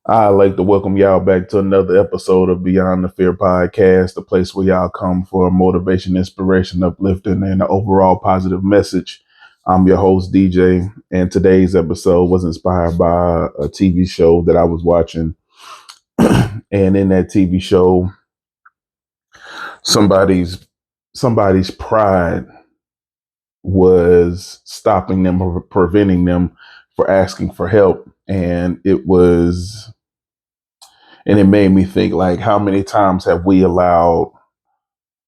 I'd like to welcome y'all back to another episode of Beyond the Fear podcast, the place where y'all come for motivation, inspiration, uplifting, and an overall positive message. I'm your host, DJ, and today's episode was inspired by a TV show that I was watching. And in that TV show, somebody's somebody's pride was stopping them or preventing them for asking for help. And it made me think, like, how many times have we allowed,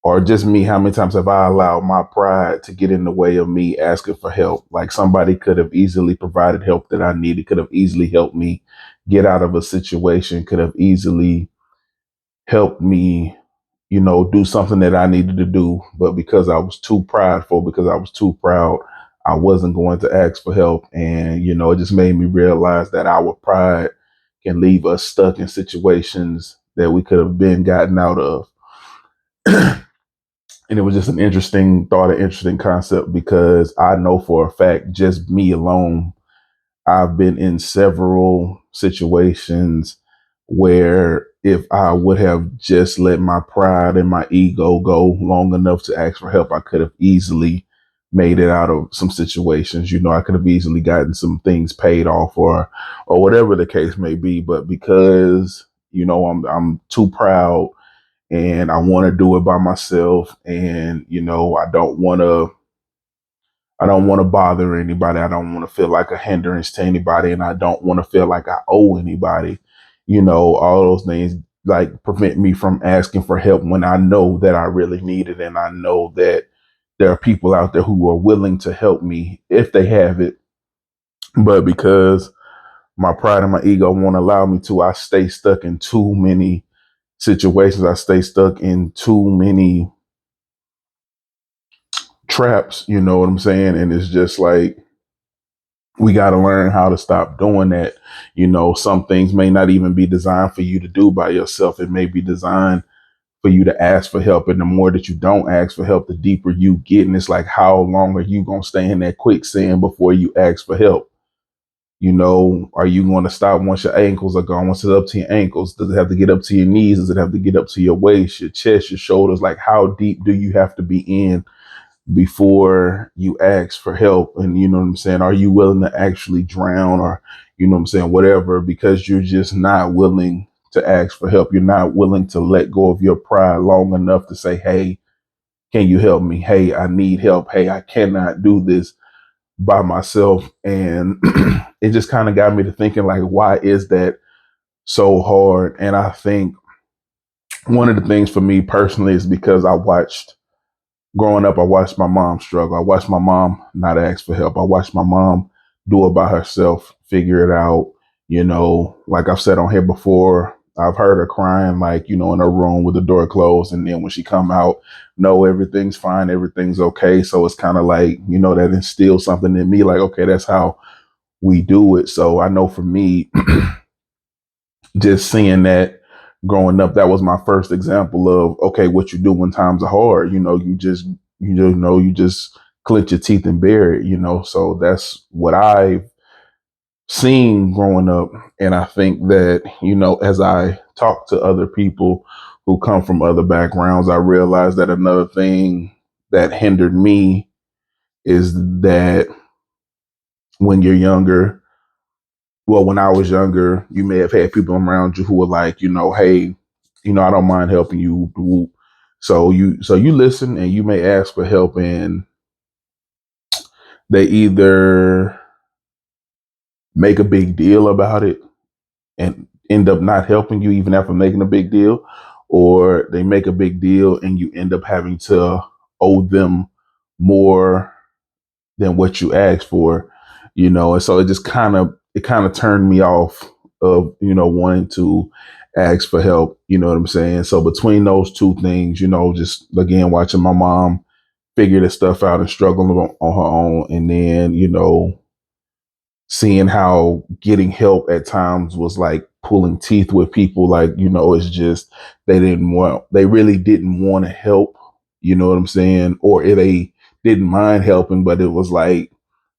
or just me, how many times have I allowed my pride to get in the way of me asking for help? Like, somebody could have easily provided help that I needed, could have easily helped me get out of a situation, could have easily helped me, do something that I needed to do. But because I was too prideful, because I was too proud, I wasn't going to ask for help. And, it just made me realize that our pride can leave us stuck in situations that we could have been gotten out of. And it was just an interesting thought, an interesting concept, because I know for a fact, just me alone, I've been in several situations where if I would have just let my pride and my ego go long enough to ask for help, I could have easily made it out of some situations. I could have easily gotten some things paid off, or whatever the case may be. But because, I'm too proud and I want to do it by myself, and I don't want to bother anybody. I don't want to feel like a hindrance to anybody, and I don't want to feel like I owe anybody. All those things like prevent me from asking for help when I know that I really need it, and I know that there are people out there who are willing to help me if they have it. But because my pride and my ego won't allow me to, I stay stuck in too many situations. I stay stuck in too many traps, you know what I'm saying? And it's just like, we got to learn how to stop doing that. Some things may not even be designed for you to do by yourself. It may be designed for you to ask for help. And the more that you don't ask for help, the deeper you get. And it's like, how long are you going to stay in that quicksand before you ask for help? Are you going to stop once your ankles are gone? Once it's up to your ankles, does it have to get up to your knees? Does it have to get up to your waist, your chest, your shoulders? Like, how deep do you have to be in before you ask for help? And you know what I'm saying? Are you willing to actually drown, or, what I'm saying, whatever, because you're just not willing to ask for help? You're not willing to let go of your pride long enough to say, hey, can you help me? Hey, I need help. Hey, I cannot do this by myself. And it just kind of got me to thinking, like, why is that so hard? And I think one of the things for me personally is because growing up, I watched my mom struggle. I watched my mom not ask for help. I watched my mom do it by herself, figure it out. Like I've said on here before, I've heard her crying, like, in her room with the door closed. And then when she come out, no, everything's fine. Everything's okay. So it's kind of like, that instills something in me, like, okay, that's how we do it. So I know for me, just seeing that growing up, that was my first example of, okay, what you do when times are hard. You just clench your teeth and bear it. So that's what I've seen growing up. And I think that, as I talk to other people who come from other backgrounds, I realized that another thing that hindered me is that when you're younger, well, when I was younger, you may have had people around you who were like, hey, I don't mind helping you. So you listen, and you may ask for help, and they either make a big deal about it and end up not helping you even after making a big deal, or they make a big deal and you end up having to owe them more than what you asked for. And so it kind of turned me off of, wanting to ask for help. You know what I'm saying? So between those two things, just again watching my mom figure this stuff out and struggling on her own, and then, seeing how getting help at times was like pulling teeth with people. Like, it's just, they really didn't want to help. You know what I'm saying? Or if they didn't mind helping, but it was like,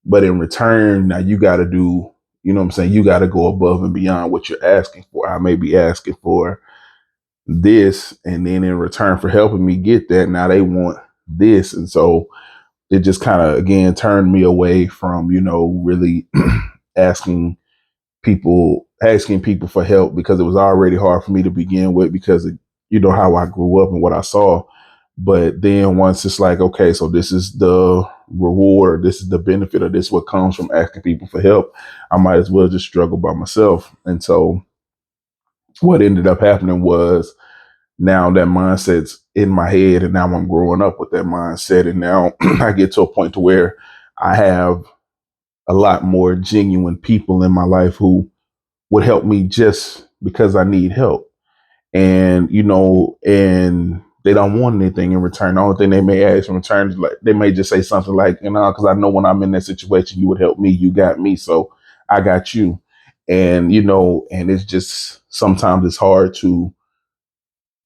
but in return, now you got to do you know what I'm saying, you got to go above and beyond what you're asking for. I may be asking for this, and then in return for helping me get that, now they want this. And so it just kind of again turned me away from, really asking asking people for help, because it was already hard for me to begin with, because of, how I grew up and what I saw. But then once it's like, okay, so this is the reward, this is the benefit, or this what comes from asking people for help, I might as well just struggle by myself. And so what ended up happening was, now that mindset's in my head, and now I'm growing up with that mindset, and now I get to a point to where I have a lot more genuine people in my life who would help me just because I need help. And, and they don't want anything in return. The only thing they may ask in return is, like, they may just say something like, because I know when I'm in that situation, you would help me. You got me, so I got you. And, and it's just, sometimes it's hard to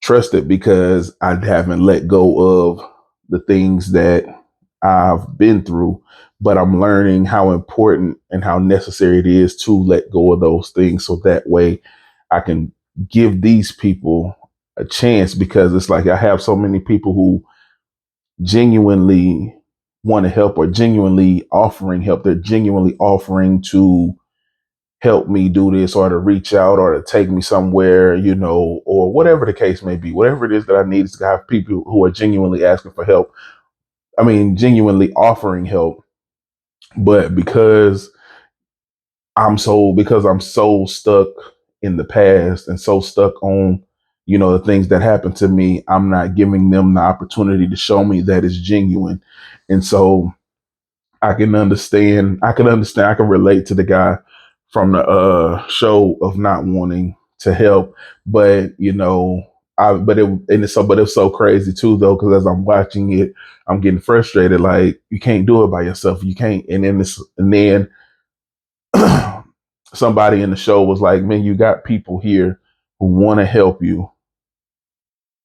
trust it, because I haven't let go of the things that I've been through. But I'm learning how important and how necessary it is to let go of those things, so that way I can give these people a chance, because it's like I have so many people who genuinely want to help, or genuinely offering help. They're genuinely offering to help me do this, or to reach out, or to take me somewhere, or whatever the case may be. Whatever it is that I need, is to have people who are genuinely asking for help. I mean, genuinely offering help. But because I'm so stuck in the past, and so stuck on, the things that happened to me, I'm not giving them the opportunity to show me that it's genuine. And so I can relate to the guy from the show of not wanting to help. But but it's so crazy too, though, because as I'm watching it, I'm getting frustrated. Like, you can't do it by yourself. You can't. And then somebody in the show was like, man, you got people here who want to help you.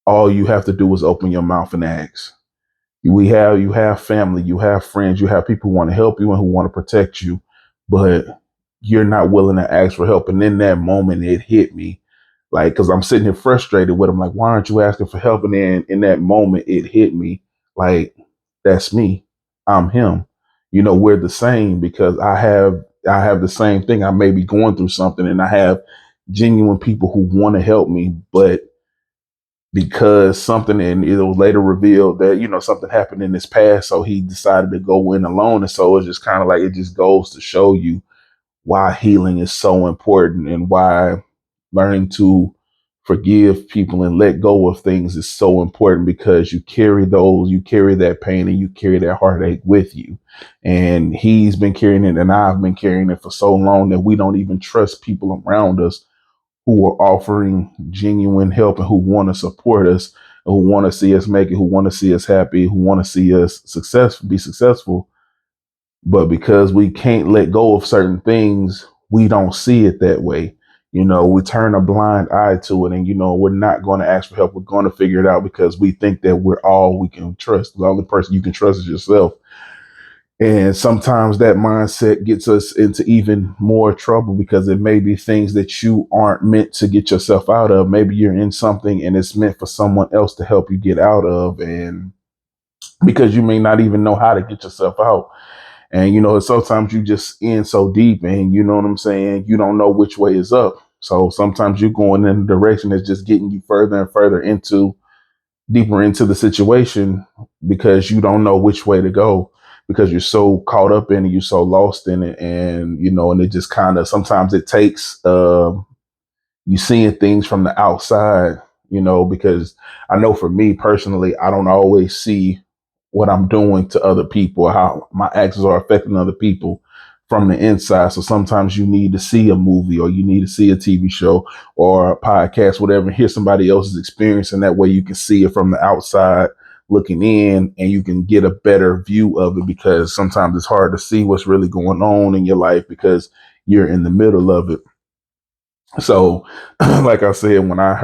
All you have to do is open your mouth and ask. You have family, you have friends, you have people who want to help you and who want to protect you, but you're not willing to ask for help. And in that moment, it hit me, like, because I'm sitting here frustrated with him, like, why aren't you asking for help? And then in that moment, it hit me, like, that's me. I'm him. We're the same, because I have the same thing. I may be going through something, and I have genuine people who want to help me, but because something, and it was later revealed that, something happened in his past, so he decided to go in alone. And so it's just kind of like, it just goes to show you why healing is so important, and why learning to forgive people and let go of things is so important, because you carry that pain, and you carry that heartache with you. And he's been carrying it, and I've been carrying it for so long, that we don't even trust people around us who are offering genuine help, and who want to support us, who want to see us make it, who want to see us happy, who want to see us be successful. But because we can't let go of certain things, we don't see it that way. We turn a blind eye to it, and, we're not going to ask for help. We're going to figure it out, because we think that we're all we can trust. The only person you can trust is yourself. And sometimes that mindset gets us into even more trouble, because it may be things that you aren't meant to get yourself out of. Maybe you're in something, and it's meant for someone else to help you get out of. And because you may not even know how to get yourself out. And, sometimes you just in so deep, and, you know what I'm saying, you don't know which way is up. So sometimes you're going in a direction that's just getting you further and further deeper into the situation, because you don't know which way to go, because you're so caught up in it, you're so lost in it. And, and it just kind of, sometimes it takes, you seeing things from the outside, because I know for me personally, I don't always see what I'm doing to other people, how my actions are affecting other people from the inside. So sometimes you need to see a movie, or you need to see a TV show or a podcast, whatever, and hear somebody else's experience. And that way you can see it from the outside looking in, and you can get a better view of it, because sometimes it's hard to see what's really going on in your life, because you're in the middle of it. So, like I said, when I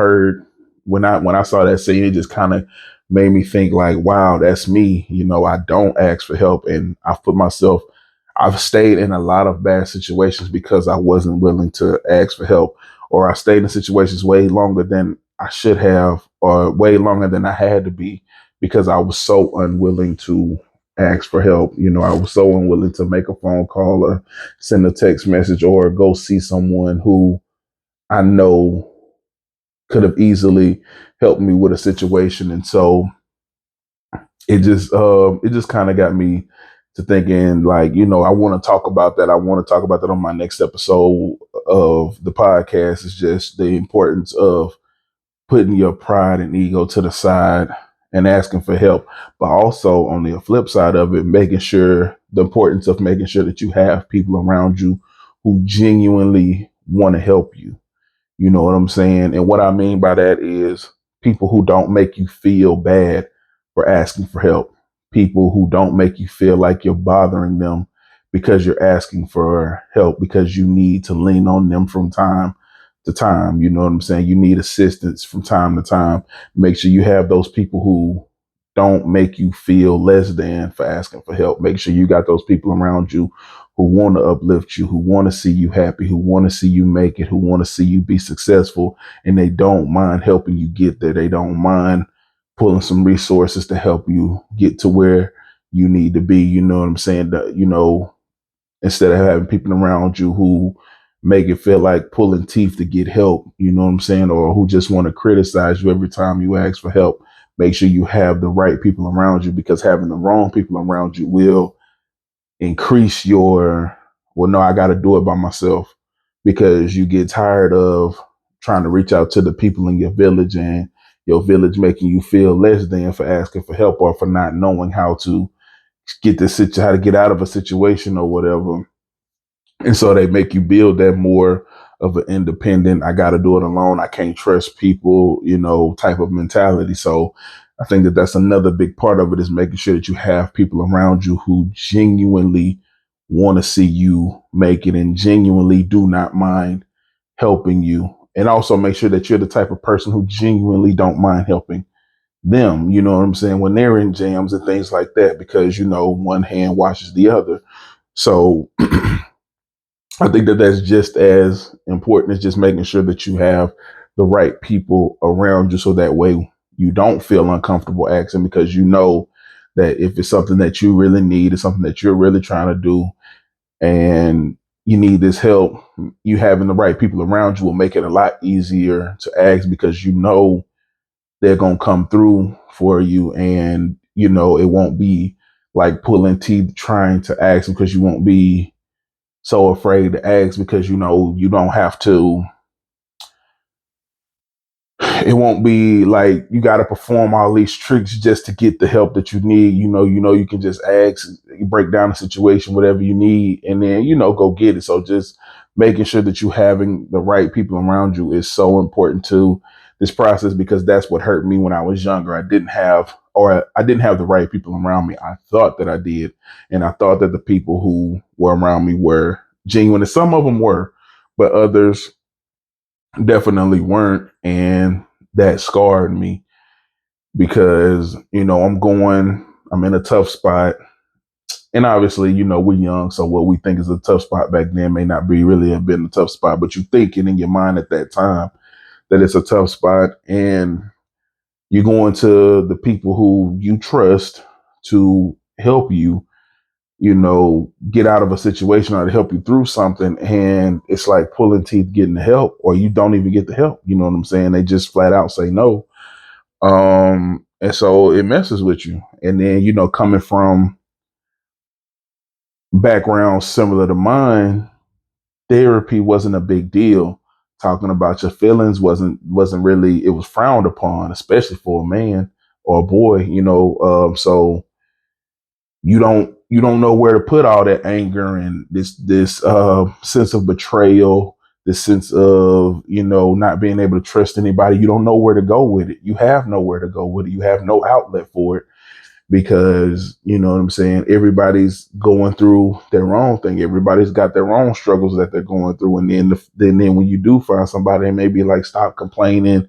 saw that scene, it just kind of made me think, like, wow, that's me. I don't ask for help, and I've stayed in a lot of bad situations because I wasn't willing to ask for help, or I stayed in situations way longer than I should have, or way longer than I had to be, because I was so unwilling to ask for help. I was so unwilling to make a phone call or send a text message or go see someone who I know could have easily helped me with a situation. And so it just kind of got me to thinking, like, I want to talk about that. I want to talk about that on my next episode of the podcast. Is just the importance of putting your pride and ego to the side and asking for help, but also on the flip side of it, the importance of making sure that you have people around you who genuinely want to help you. You know what I'm saying? And what I mean by that is people who don't make you feel bad for asking for help. People who don't make you feel like you're bothering them because you're asking for help, because you need to lean on them from time to time. You know what I'm saying? You need assistance from time to time. Make sure you have those people who don't make you feel less than for asking for help. Make sure you got those people around you who want to uplift you, who want to see you happy, who want to see you make it, who want to see you be successful, and they don't mind helping you get there. They don't mind pulling some resources to help you get to where you need to be. You know what I'm saying? Instead of having people around you who make it feel like pulling teeth to get help, you know what I'm saying? Or who just want to criticize you every time you ask for help. Make sure you have the right people around you, because having the wrong people around you will increase your, well, no, I got to do it by myself, because you get tired of trying to reach out to the people in your village, and your village making you feel less than for asking for help, or for not knowing how to how to get out of a situation or whatever. And so they make you build that more of an independent, I got to do it alone, I can't trust people, type of mentality. So I think that that's another big part of it, is making sure that you have people around you who genuinely want to see you make it and genuinely do not mind helping you. And also make sure that you're the type of person who genuinely don't mind helping them. You know what I'm saying? When they're in jams and things like that, because, one hand washes the other. So I think that that's just as important as just making sure that you have the right people around you, so that way you don't feel uncomfortable asking, because you know that if it's something that you really need, it's something that you're really trying to do, and you need this help, you having the right people around you will make it a lot easier to ask, because they're going to come through for you, and it won't be like pulling teeth trying to ask, because you won't be so afraid to ask, because you don't have to, it won't be like you got to perform all these tricks just to get the help that you need. You can just ask, you break down the situation, whatever you need, and then go get it. So just making sure that you having the right people around you is so important to this process, because that's what hurt me when I was younger. I didn't have the right people around me. I thought that I did, and I thought that the people who were around me were genuine, and some of them were, but others definitely weren't. And that scarred me, because I'm in a tough spot, and obviously we're young, so what we think is a tough spot back then may not be really have been a tough spot, but you think it in your mind at that time that it's a tough spot, and you're going to the people who you trust to help you, get out of a situation or to help you through something. And it's like pulling teeth getting the help, or you don't even get the help. You know what I'm saying? They just flat out say no. And so it messes with you. And then, coming from backgrounds similar to mine, therapy wasn't a big deal. Talking about your feelings wasn't really, it was frowned upon, especially for a man or a boy, so you don't know where to put all that anger and this sense of betrayal, this sense of not being able to trust anybody. You don't know where to go with it. You have nowhere to go with it. You have no outlet for it, because you know what I'm saying, everybody's going through their own thing. Everybody's got their own struggles that they're going through, and then when you do find somebody, and maybe like, stop complaining,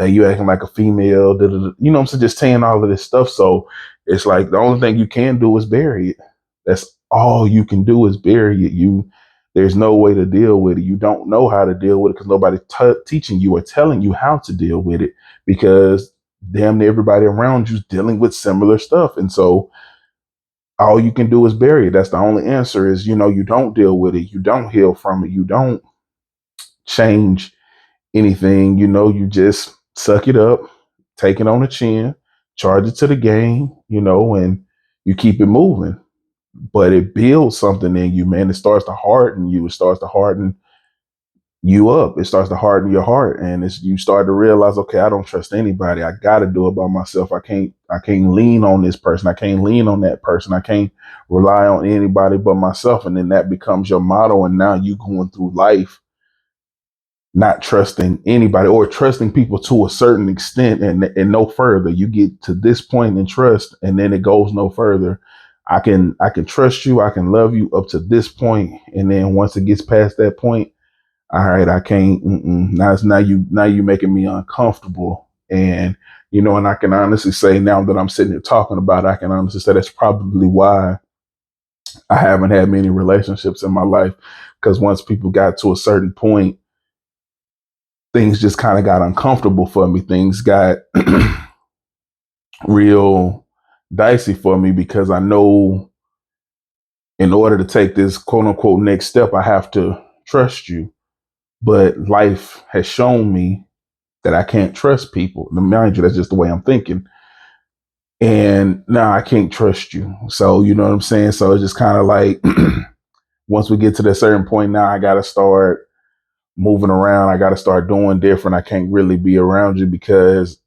you acting like a female, da, da, da, I'm saying, just saying all of this stuff. So it's like the only thing you can do is bury it. That's all you can do is bury it. There's no way to deal with it. You don't know how to deal with it because nobody's teaching you or telling you how to deal with it, because damn near everybody around you's dealing with similar stuff. And so all you can do is bury it. That's the only answer is, you don't deal with it. You don't heal from it. You don't change anything. You just suck it up, take it on the chin, charge it to the game, and you keep it moving. But it builds something in you, man. It starts to harden you. It starts to harden you up. It starts to harden your heart, and you start to realize, okay, I don't trust anybody. I got to do it by myself. I can't lean on this person. I can't lean on that person. I can't rely on anybody but myself. And then that becomes your motto. And now you going through life not trusting anybody, or trusting people to a certain extent, and no further. You get to this point in trust, and then it goes no further. I can trust you. I can love you up to this point, and then once it gets past that point, all right, I can't. Now you making me uncomfortable, and I can honestly say, now that I'm sitting here talking about it, I can honestly say that's probably why I haven't had many relationships in my life, because once people got to a certain point, things just kind of got uncomfortable for me. Things got real dicey for me, because I know in order to take this quote unquote next step, I have to trust you. But life has shown me that I can't trust people. Now, mind you, that's just the way I'm thinking. And now I can't trust you. So, you know what I'm saying? So it's just kind of like once we get to that certain point, now I got to start moving around. I got to start doing different. I can't really be around you, because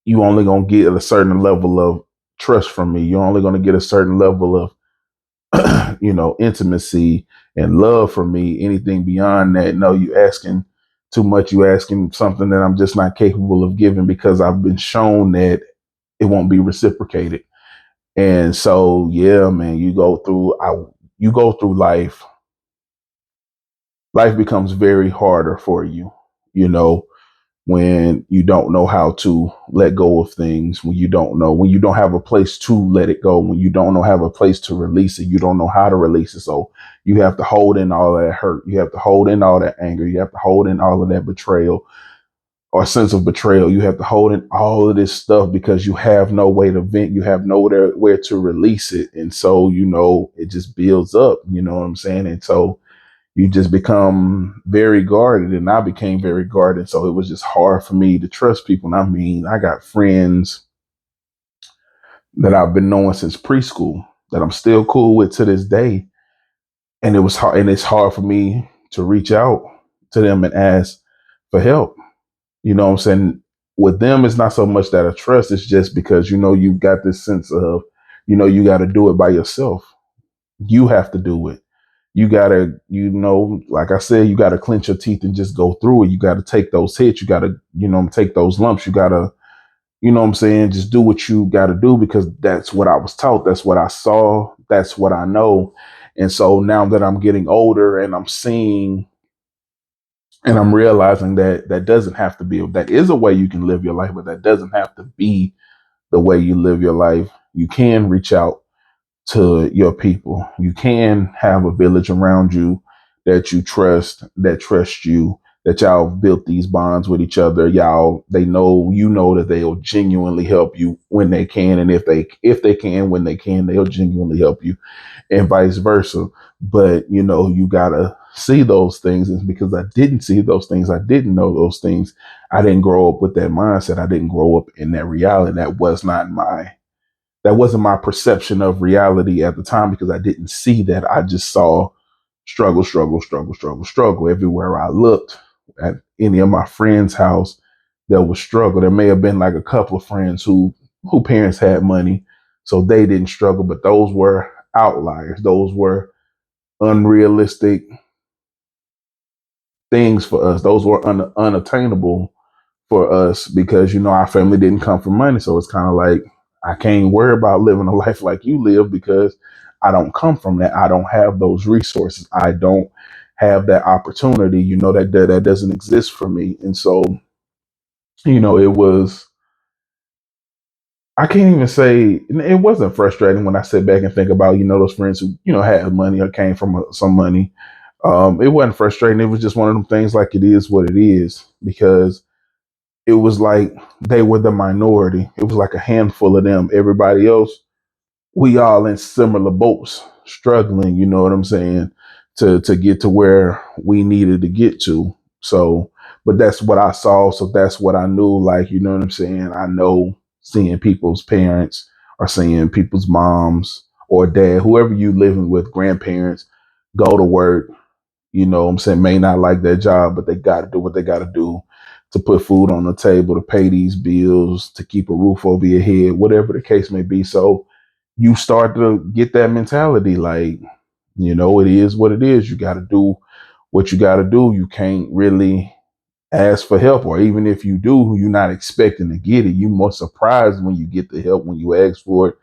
you only going to get a certain level of trust from me. You're only going to get a certain level of intimacy and love from me. Anything beyond that, no, you asking too much. You asking something that I'm just not capable of giving, because I've been shown that it won't be reciprocated. And so, yeah, man, you go through life. Life becomes very harder for you, you know, when you don't know how to let go of things, when you don't have a place to let it go, when you don't know have a place to release it, you don't know how to release it. So you have to hold in all that hurt. You have to hold in all that anger. You have to hold in all of that betrayal or sense of betrayal. You have to hold in all of this stuff, because you have no way to vent. You have nowhere where to release it. And so, it just builds up, you know what I'm saying? And so you just become very guarded, and I became very guarded. So it was just hard for me to trust people. And I mean, I got friends that I've been knowing since preschool that I'm still cool with to this day. And it was hard, and it's hard for me to reach out to them and ask for help. You know what I'm saying? With them, it's not so much that I trust, it's just because, you've got this sense of, you got to do it by yourself. You have to do it. You gotta, like I said, you gotta clench your teeth and just go through it. You gotta take those hits. You gotta, take those lumps. You gotta, what I'm saying, just do what you gotta do, because that's what I was taught. That's what I saw. That's what I know. And so now that I'm getting older and I'm seeing and I'm realizing that that doesn't have to be, that is a way you can live your life, but that doesn't have to be the way you live your life. You can reach out to your people. You can have a village around you that you trust, that trust you, that y'all built these bonds with each other. They know, that they'll genuinely help you when they can. And if they can, when they can, they'll genuinely help you, and vice versa. But, you gotta see those things. And because I didn't see those things, I didn't know those things. I didn't grow up with that mindset. I didn't grow up in that reality. That wasn't my perception of reality at the time, because I didn't see that. I just saw struggle, struggle, struggle, struggle, struggle everywhere I looked. At any of my friends' house, there was struggle. There may have been like a couple of friends who parents had money, so they didn't struggle, but those were outliers. Those were unrealistic things for us. Those were unattainable for us, because our family didn't come from money. So it's kind of like, I can't worry about living a life like you live, because I don't come from that. I don't have those resources. I don't have that opportunity. That doesn't exist for me. And so, it was I can't even say it wasn't frustrating when I sit back and think about, those friends who, had money or came from some money. It wasn't frustrating. It was just one of them things like it is what it is because it was like they were the minority. It was like a handful of them. Everybody else, we all in similar boats, struggling, you know what I'm saying, to get to where we needed to get to. So, but that's what I saw. So that's what I knew. Like, you know what I'm saying? I know seeing people's parents or seeing people's moms or dad, whoever you living with, grandparents, go to work, you know what I'm saying, may not like their job, but they got to do what they got to do to put food on the table, to pay these bills, to keep a roof over your head, whatever the case may be. So you start to get that mentality like, it is what it is. You got to do what you got to do. You can't really ask for help, or even if you do, you're not expecting to get it. You're more surprised when you get the help when you ask for it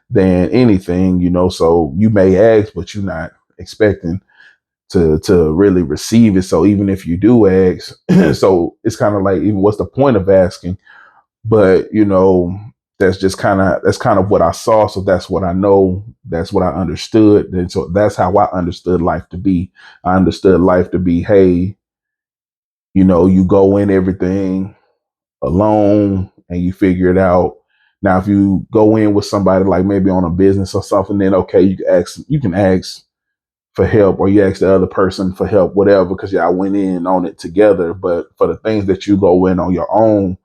than anything, So you may ask, but you're not expecting to really receive it. So even if you do ask, so it's kind of like, even what's the point of asking? But that's kind of what I saw. So that's what I know. That's what I understood. And so that's how I understood life to be. I understood life to be, hey, you go in everything alone and you figure it out. Now, if you go in with somebody like maybe on a business or something, then okay, you can ask for help, or you ask the other person for help, whatever, because y'all went in on it together. But for the things that you go in on your own,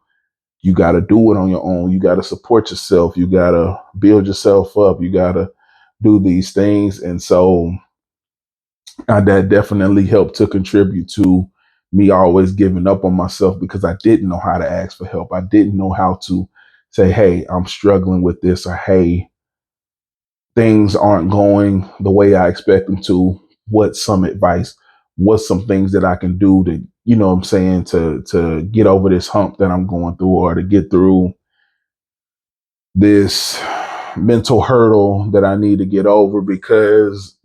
you got to do it on your own. You got to support yourself. You got to build yourself up. You got to do these things. And so that definitely helped to contribute to me always giving up on myself because I didn't know how to ask for help. I didn't know how to say, hey, I'm struggling with this, or hey, things aren't going the way I expect them to. What's some advice? What's some things that I can do to, what I'm saying, to get over this hump that I'm going through, or to get through this mental hurdle that I need to get over because,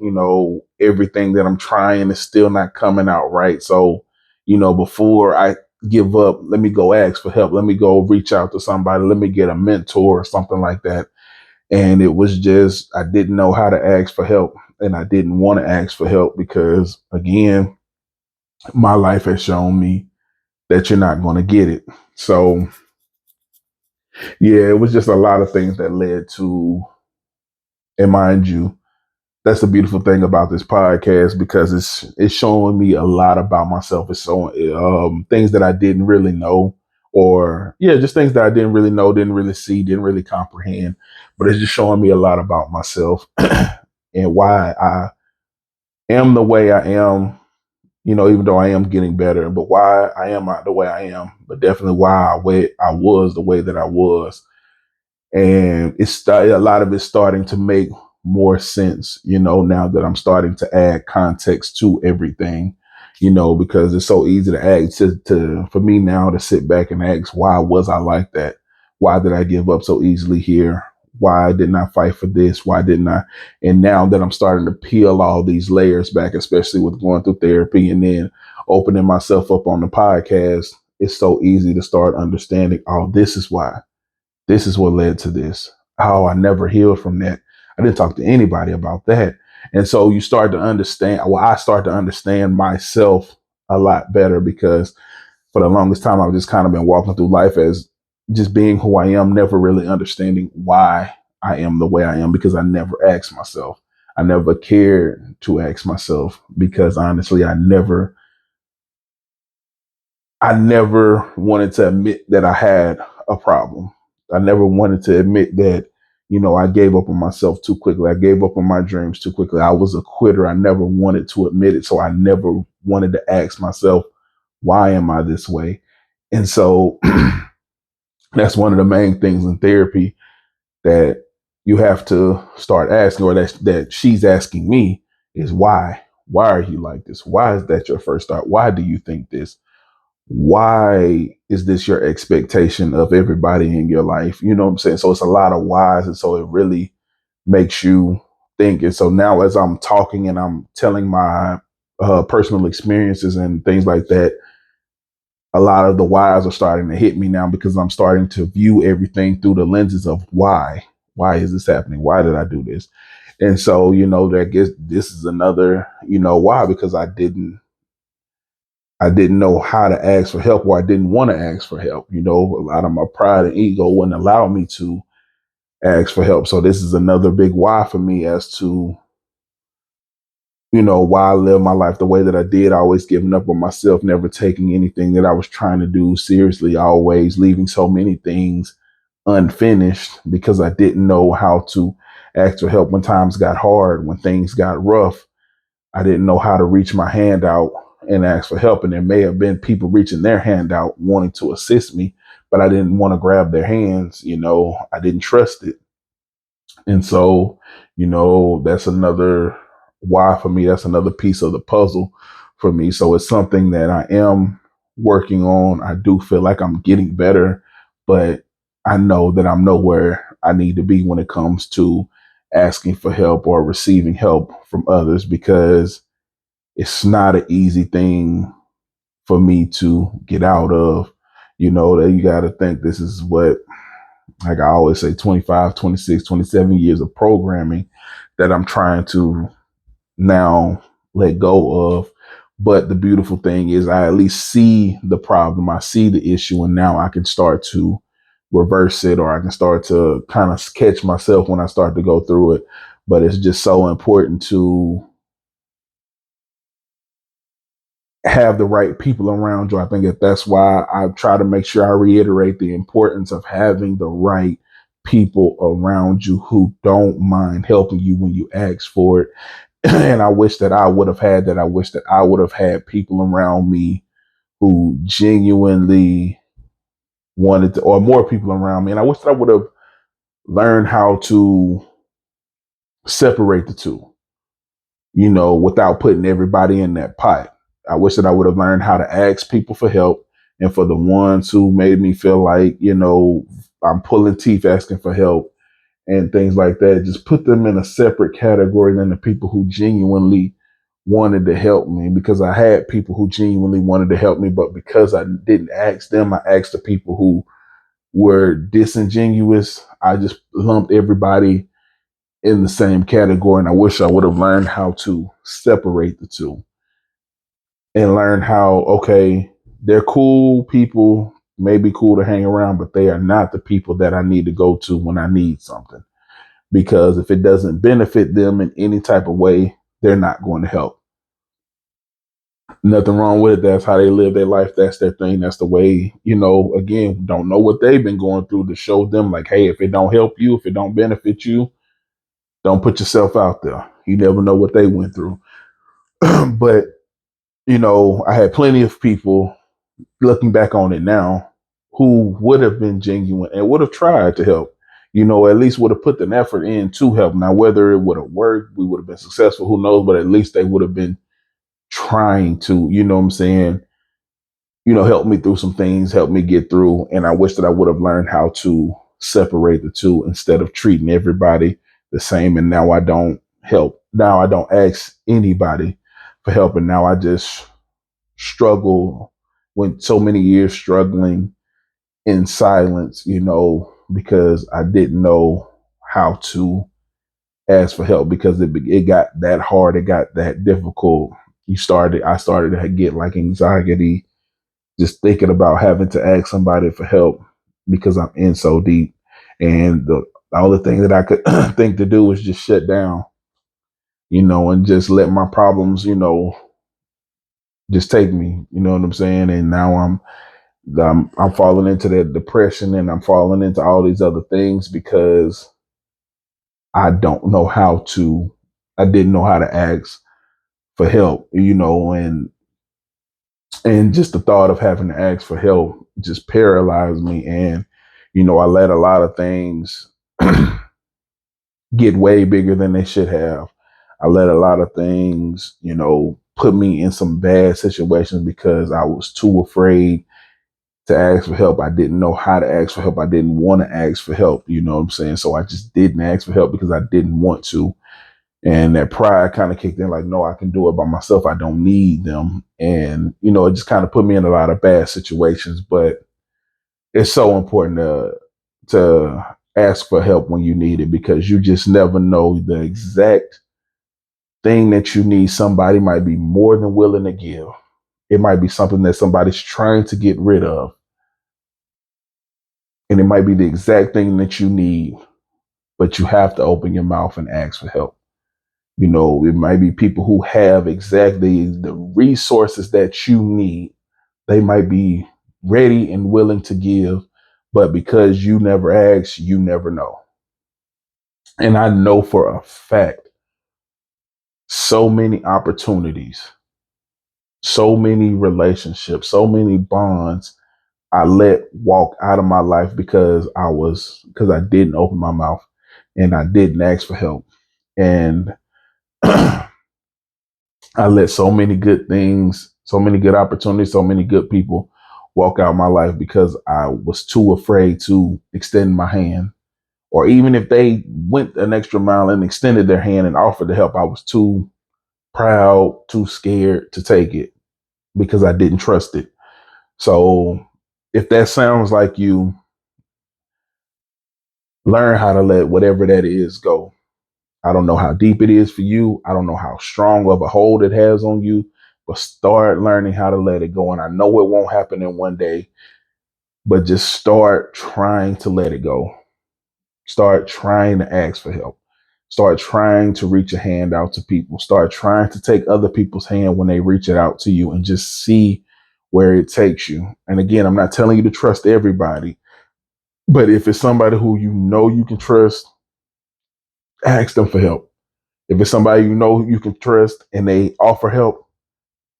everything that I'm trying is still not coming out right. So, before I give up, let me go ask for help. Let me go reach out to somebody. Let me get a mentor or something like that. And it was just, I didn't know how to ask for help. And I didn't want to ask for help because, again, my life has shown me that you're not going to get it. So, yeah, it was just a lot of things that led to, and mind you, that's the beautiful thing about this podcast because it's showing me a lot about myself. It's showing things that I didn't really know, or yeah, just things that I didn't really know, didn't really see, didn't really comprehend. But it's just showing me a lot about myself and why I am the way I am. Even though I am getting better, but why I am the way I am, but definitely why I was the way that I was. And a lot of it's starting to make more sense, now that I'm starting to add context to everything, because it's so easy to ask for me now to sit back and ask, why was I like that? Why did I give up so easily here? Why didn't I fight for this? Why didn't I? And now that I'm starting to peel all these layers back, especially with going through therapy and then opening myself up on the podcast, it's so easy to start understanding, oh, this is why. This is what led to this. Oh, I never healed from that. I didn't talk to anybody about that. And so you start to understand, well, I start to understand myself a lot better because for the longest time, I've just kind of been walking through life as just being who I am, never really understanding why I am the way I am because I never asked myself. I never cared to ask myself because honestly, I never wanted to admit that I had a problem. I never wanted to admit that, I gave up on myself too quickly. I gave up on my dreams too quickly. I was a quitter. I never wanted to admit it. So I never wanted to ask myself, why am I this way? And so that's one of the main things in therapy that you have to start asking, or that she's asking me, is why? Why are you like this? Why is that your first thought? Why do you think this? Why is this your expectation of everybody in your life? You know what I'm saying? So it's a lot of whys. And so it really makes you think. And so now as I'm talking and I'm telling my personal experiences and things like that, a lot of the whys are starting to hit me now because I'm starting to view everything through the lenses of why. Why is this happening? Why did I do this? And so, that gets this is another, why, because I didn't know how to ask for help, or I didn't want to ask for help. A lot of my pride and ego wouldn't allow me to ask for help. So this is another big why for me as to, why I live my life the way that I did, always giving up on myself, never taking anything that I was trying to do seriously, always leaving so many things unfinished because I didn't know how to ask for help when times got hard, when things got rough. I didn't know how to reach my hand out and ask for help. And there may have been people reaching their hand out wanting to assist me, but I didn't want to grab their hands. I didn't trust it. And so, that's another why for me. That's another piece of the puzzle for me. So it's something that I am working on. I do feel like I'm getting better, but I know that I'm nowhere I need to be when it comes to asking for help or receiving help from others, because it's not an easy thing for me to get out of. That you got to think this is what, like I always say, 25, 26, 27 years of programming that I'm trying to now let go of. But the beautiful thing is I at least see the problem, I see the issue, and now I can start to reverse it, or I can start to kind of catch myself when I start to go through it. But it's just so important to have the right people around you. I think that's why I try to make sure I reiterate the importance of having the right people around you who don't mind helping you when you ask for it. And I wish that I would have had that. I wish that I would have had people around me who genuinely wanted to, or more people around me. And I wish that I would have learned how to separate the two, without putting everybody in that pot. I wish that I would have learned how to ask people for help. And for the ones who made me feel like, I'm pulling teeth asking for help and things like that, just put them in a separate category than the people who genuinely wanted to help me. Because I had people who genuinely wanted to help me, but because I didn't ask them, I asked the people who were disingenuous. I just lumped everybody in the same category. And I wish I would have learned how to separate the two and learn how, okay, they're cool people, maybe cool to hang around, but they are not the people that I need to go to when I need something. Because if it doesn't benefit them in any type of way, they're not going to help. Nothing wrong with it. That's how they live their life. That's their thing. That's the way, again, don't know what they've been going through to show them like, hey, if it don't help you, if it don't benefit you, don't put yourself out there. You never know what they went through. But, I had plenty of people looking back on it now who would have been genuine and would have tried to help, at least would have put an effort in to help. Now, whether it would have worked, we would have been successful, who knows, but at least they would have been trying to, what I'm saying, help me through some things, help me get through. And I wish that I would have learned how to separate the two instead of treating everybody the same. And now I don't help. Now I don't ask anybody for help. And now I just struggle, went so many years struggling in silence, because I didn't know how to ask for help, because it got that hard, it got that difficult. I started to get like anxiety just thinking about having to ask somebody for help because I'm in so deep. And the only thing that I could think to do was just shut down, and just let my problems, just take me, you know what I'm saying? And now I'm falling into that depression, and I'm falling into all these other things because I don't know how to, I didn't know how to ask for help, and just the thought of having to ask for help just paralyzed me. And, I let a lot of things get way bigger than they should have. I let a lot of things, put me in some bad situations because I was too afraid to ask for help. I didn't know how to ask for help. I didn't want to ask for help. You know what I'm saying? So I just didn't ask for help because I didn't want to. And that pride kind of kicked in, like, no, I can do it by myself. I don't need them. And, it just kind of put me in a lot of bad situations. But it's so important to ask for help when you need it, because you just never know the exact thing that you need. Somebody might be more than willing to give. It might be something that somebody's trying to get rid of. And it might be the exact thing that you need, but you have to open your mouth and ask for help. It might be people who have exactly the resources that you need. They might be ready and willing to give, but because you never ask, you never know. And I know for a fact, so many opportunities, so many relationships, so many bonds I let walk out of my life because I didn't open my mouth and I didn't ask for help. And I let so many good things, so many good opportunities, so many good people walk out of my life because I was too afraid to extend my hand. Or even if they went an extra mile and extended their hand and offered to help, I was too proud, too scared to take it because I didn't trust it. So if that sounds like you, learn how to let whatever that is go. I don't know how deep it is for you. I don't know how strong of a hold it has on you, but start learning how to let it go. And I know it won't happen in one day, but just start trying to let it go. Start trying to ask for help. Start trying to reach a hand out to people. Start trying to take other people's hand when they reach it out to you and just see where it takes you. And again, I'm not telling you to trust everybody, but if it's somebody who you can trust, ask them for help. If it's somebody you can trust and they offer help,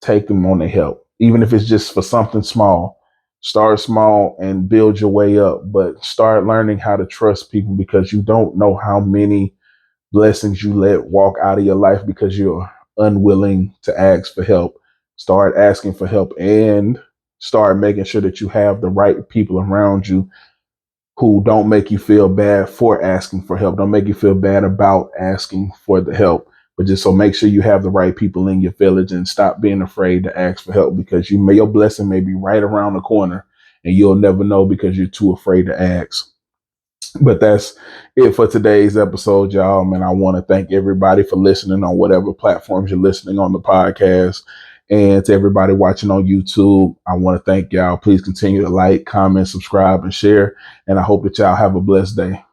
take them on their help. Even if it's just for something small, start small and build your way up. But start learning how to trust people, because you don't know how many blessings you let walk out of your life because you're unwilling to ask for help. Start asking for help and start making sure that you have the right people around you who don't make you feel bad for asking for help. Don't make you feel bad about asking for the help. But just so make sure you have the right people in your village and stop being afraid to ask for help, because your blessing may be right around the corner and you'll never know because you're too afraid to ask. But that's it for today's episode, y'all. Man, I want to thank everybody for listening on whatever platforms you're listening on the podcast. And to everybody watching on YouTube, I want to thank y'all. Please continue to like, comment, subscribe, and share. And I hope that y'all have a blessed day.